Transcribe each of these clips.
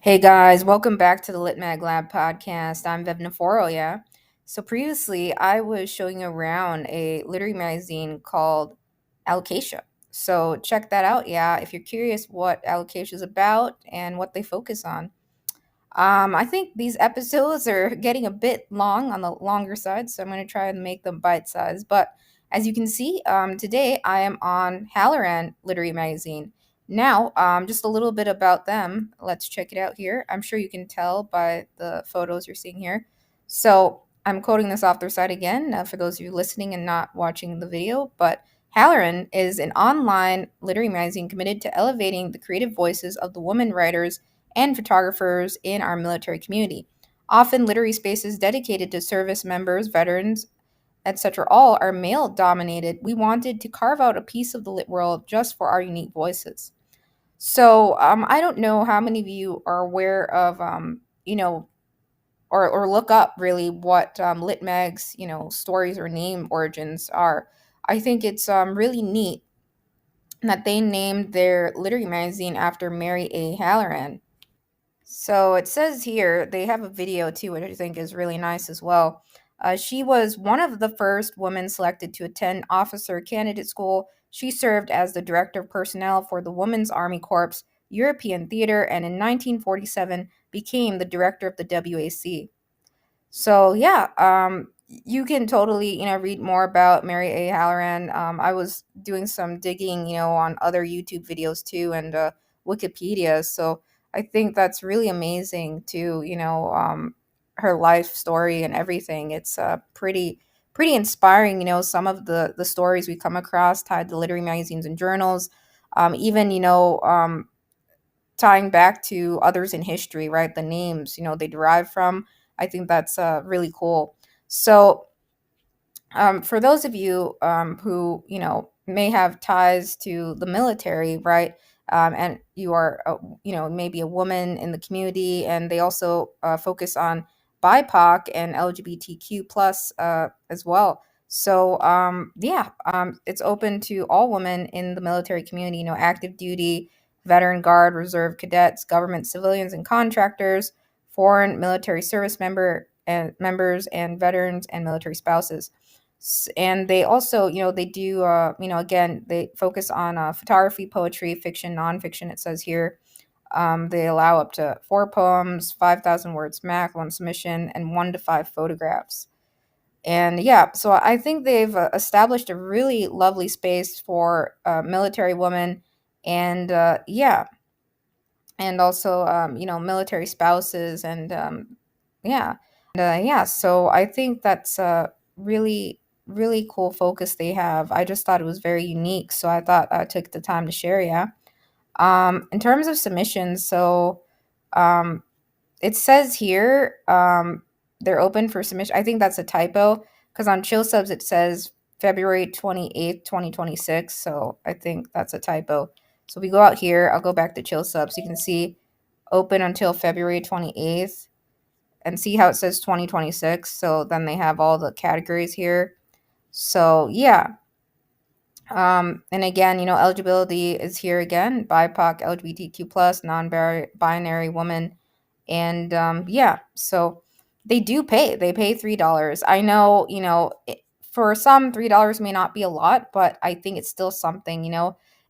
Hey guys, welcome back to the Lit Mag Lab podcast. I'm Vevna Forrow, yeah. So previously I was showing you around a literary magazine called Alocasia. So check that out, yeah, if you're curious what Alocasia is about and what they focus on. I think these episodes are getting a bit long on the longer side, so I'm going to try and make them bite sized. But as you can see, today I am on Hallaren Literary Magazine. Now, just a little bit about them. Let's check it out here. I'm sure you can tell by the photos you're seeing here. So I'm quoting this off their site again for those of you listening and not watching the video. But Hallaren is an online literary magazine committed to elevating the creative voices of the women writers and photographers in our military community. Often, literary spaces dedicated to service members, veterans, etc., all are male dominated. We wanted to carve out a piece of the lit world just for our unique voices. So, I don't know how many of you are aware of, or look up really what Lit Mag's, stories or name origins are. I think it's really neat that they named their literary magazine after Mary A. Halloran. So it says here they have a video too, which I think is really nice as well. She was one of the first women selected to attend officer candidate school. She served as the director of personnel for the Women's Army Corps European Theater and in 1947 became the director of the WAC. So yeah, you can totally read more about Mary A. Halloran. I was doing some digging on other YouTube videos too and Wikipedia. So I think that's really amazing to her life story and everything. It's pretty inspiring. Some of the stories we come across tied to literary magazines and journals. Even tying back to others in history, right? The names, they derive from. I think that's really cool. So, for those of you who, may have ties to the military, right? And you are, maybe a woman in the community, and they also focus on BIPOC and LGBTQ plus as well. So, yeah, it's open to all women in the military community, active duty, veteran guard, reserve cadets, government civilians and contractors, foreign military service members and veterans and military spouses. And they also, they do, again, they focus on photography, poetry, fiction, nonfiction. It says here they allow up to 4 poems, 5,000 words max, one submission, and 1 to 5 photographs. And yeah, so I think they've established a really lovely space for military women, and yeah, and also military spouses, and yeah, yeah. So I think that's a really cool focus they have. I just thought it was very unique, so I thought I took the time to share. Yeah. In terms of submissions, so um, it says here they're open for submission. I think that's a typo because on Chill Subs it says February 28th, 2026. So I think that's a typo. So we go out here. I'll go back to Chill Subs. You can see open until February 28th and see how it says 2026. So then they have all the categories here. So yeah. And again, eligibility is here again: BIPOC, LGBTQ plus, non-binary woman, and yeah. So they do pay. They pay $3. I know, for some $3 may not be a lot, but I think it's still something.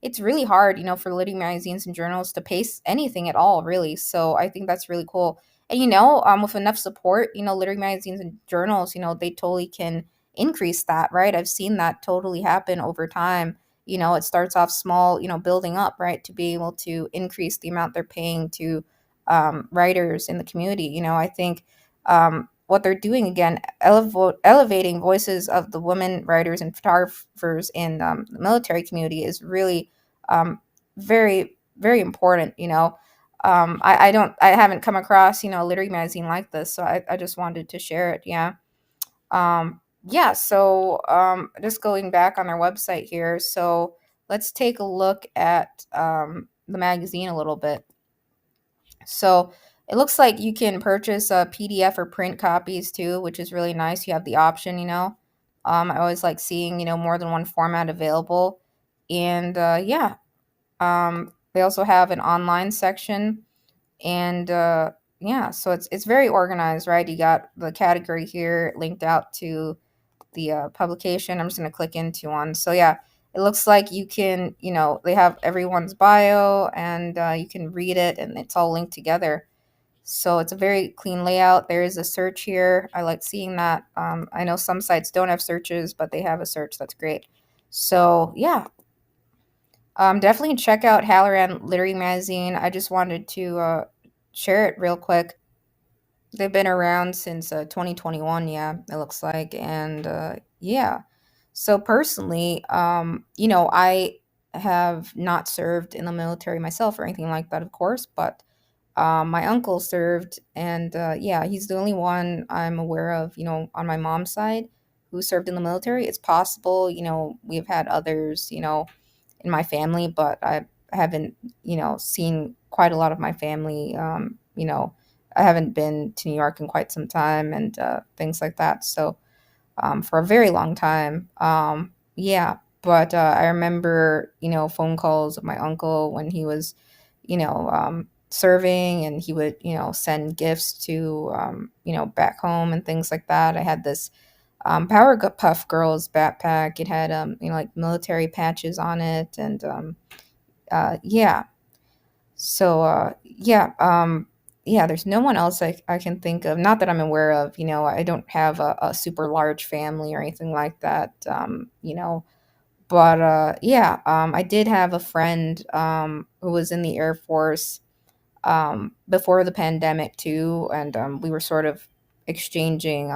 It's really hard, for literary magazines and journals to pay anything at all, really. So I think that's really cool. And with enough support, literary magazines and journals, they totally can increase that, right? I've seen that totally happen over time. It starts off small, building up, right, to be able to increase the amount they're paying to writers in the community. I think what they're doing again, elevating voices of the women writers and photographers in the military community is really very, very important. I haven't come across, a literary magazine like this, so I just wanted to share it. Yeah. Yeah, so just going back on their website here. So let's take a look at the magazine a little bit. So it looks like you can purchase a PDF or print copies too, which is really nice. You have the option. I always like seeing, more than one format available. And yeah, they also have an online section, And yeah, so it's very organized, right? You got the category here linked out to the publication. I'm just going to click into one. So yeah, it looks like you can, they have everyone's bio, and you can read it, and it's all linked together. So it's a very clean layout. There is a search here. I like seeing that. I know some sites don't have searches, but they have a search. That's great. So yeah, definitely check out Hallaren Literary Magazine. I just wanted to share it real quick. They've been around since 2021, yeah, it looks like. And yeah. So personally, I have not served in the military myself or anything like that, of course, but my uncle served, and yeah, he's the only one I'm aware of, on my mom's side who served in the military. It's possible, we've had others, in my family, but I haven't, seen quite a lot of my family. I haven't been to New York in quite some time, and things like that. So for a very long time. Yeah, but I remember, phone calls of my uncle when he was, serving, and he would, send gifts to, back home and things like that. I had this Puff Girls backpack. It had, like military patches on it, and yeah. So yeah, there's no one else I can think of. Not that I'm aware of. I don't have a super large family or anything like that. But yeah, I did have a friend who was in the Air Force before the pandemic too, and we were sort of exchanging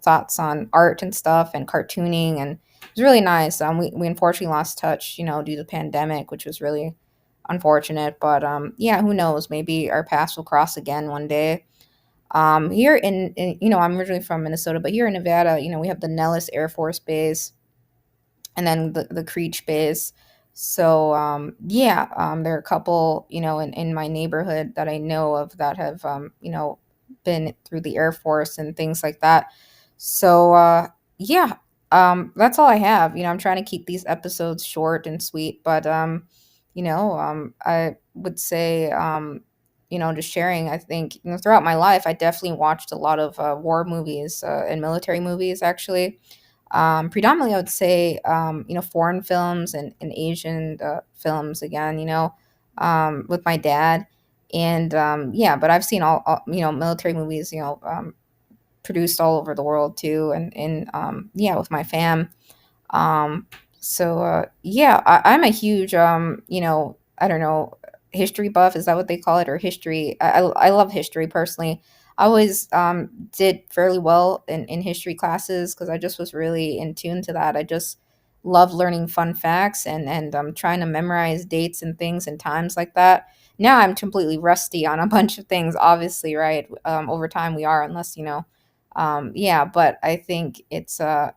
thoughts on art and stuff and cartooning, and it was really nice. We unfortunately lost touch, due to the pandemic, which was really unfortunate. But yeah, who knows? Maybe our paths will cross again one day. Here I'm originally from Minnesota, but here in Nevada, we have the Nellis Air Force Base, and then the Creech base. So yeah, there are a couple, in my neighborhood that I know of that have, been through the Air Force and things like that. So yeah, that's all I have. I'm trying to keep these episodes short and sweet, but I would say, just sharing. I think, throughout my life, I definitely watched a lot of war movies and military movies, actually. Predominantly, I would say, foreign films and Asian films again, with my dad. And yeah, but I've seen all, military movies, produced all over the world too. And yeah, with my fam. Um, so yeah, I'm a huge, I don't know, history buff. Is that what they call it? Or history? I love history personally. I always did fairly well in history classes because I just was really in tune to that. I just love learning fun facts, and trying to memorize dates and things and times like that. Now I'm completely rusty on a bunch of things, obviously, right? Over time we are, unless, yeah, but I think it's think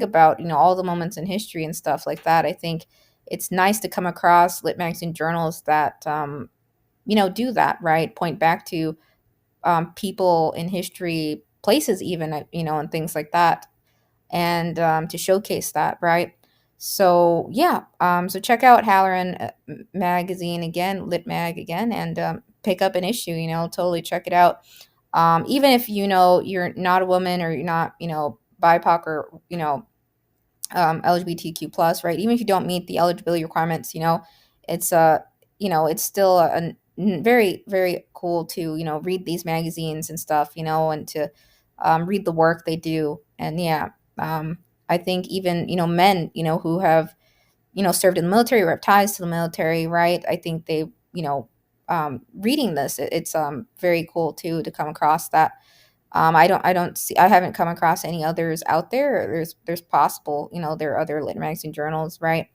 about, all the moments in history and stuff like that. I think it's nice to come across lit magazine journals that do that, right, point back to people in history, places even, and things like that, and to showcase that, right? So yeah, so check out Halloran magazine again, Lit Mag again, and pick up an issue. Totally check it out. Even if you're not a woman, or you're not, BIPOC, or LGBTQ plus, right? Even if you don't meet the eligibility requirements, it's it's still very, very cool to, read these magazines and stuff, and to read the work they do. And yeah, I think even, men, who have, served in the military or have ties to the military, right? I think they, reading this, it's very cool too to come across that. I haven't come across any others out there. There's possible, there are other lit magazine journals, right?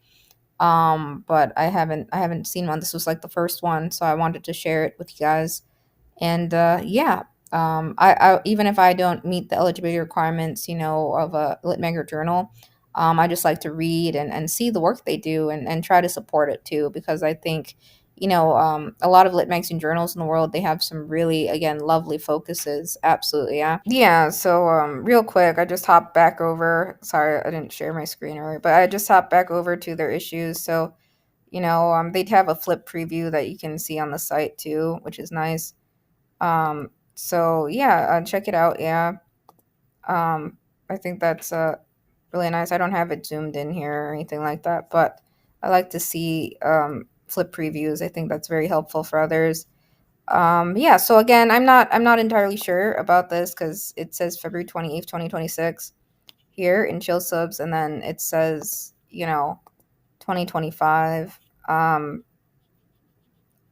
But I haven't seen one. This was like the first one, so I wanted to share it with you guys. And yeah, I even if I don't meet the eligibility requirements, of a lit mag journal, I just like to read and see the work they do, and try to support it too, because I think, a lot of lit magazine journals in the world, they have some really, again, lovely focuses. Absolutely, yeah. Yeah, so real quick, I just hopped back over. Sorry, I didn't share my screen earlier, but I just hopped back over to their issues. So They'd have a flip preview that you can see on the site too, which is nice. So yeah, check it out. Yeah. I think that's really nice. I don't have it zoomed in here or anything like that, but I like to see flip previews. I think that's very helpful for others. Yeah. So again, I'm not entirely sure about this because it says February 28th, 2026 here in chill subs, and then it says 2025. I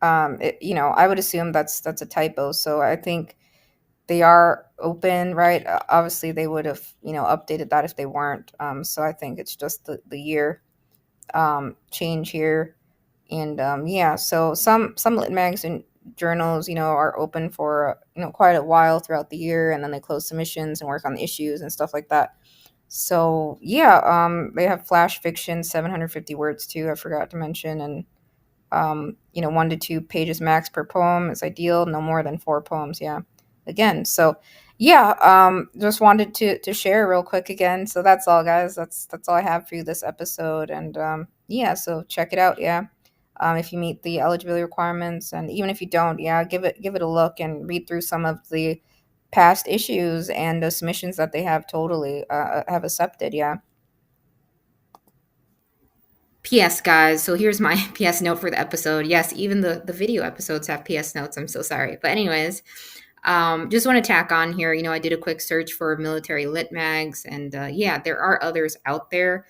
would assume that's a typo. So I think they are open, right? Obviously, they would have updated that if they weren't. So I think it's just the year change here, and yeah. So some lit mags and journals, are open for quite a while throughout the year, and then they close submissions and work on the issues and stuff like that. So yeah, they have flash fiction, 750 words too. I forgot to mention, and 1 to 2 pages max per poem is ideal. No more than 4 poems. Yeah. Again. So yeah, just wanted to share real quick again. So that's all, guys. That's all I have for you this episode. And yeah, so check it out. Yeah. If you meet the eligibility requirements, and even if you don't, yeah, give it a look and read through some of the past issues and the submissions that they have totally have accepted. Yeah. PS, guys. So here's my PS note for the episode. Yes, even the video episodes have PS notes. I'm so sorry. But anyways, just want to tack on here. I did a quick search for military lit mags, and yeah, there are others out there.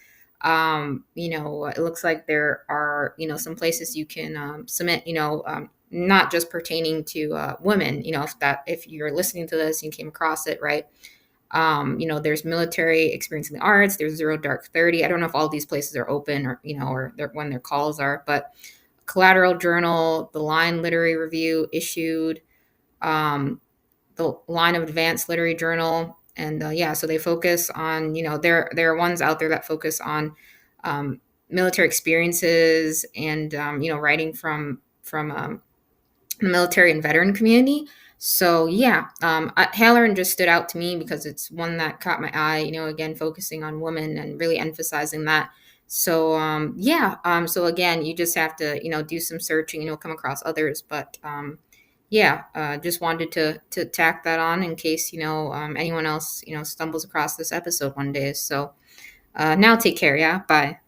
It looks like there are some places you can submit. Not just pertaining to women. If you're listening to this, and you came across it, right? There's military experience in the arts. There's Zero Dark 30. I don't know if all these places are open or when their calls are, but Collateral Journal, the Line Literary Review issued, the Line of Advanced Literary Journal, and yeah, so they focus on there are ones out there that focus on military experiences and writing from the military and veteran community. So yeah, Hallaren just stood out to me because it's one that caught my eye. Again, focusing on women and really emphasizing that. So yeah, so again, you just have to do some searching, come across others. But yeah, just wanted to tack that on in case anyone else stumbles across this episode one day. So now take care. Yeah, bye.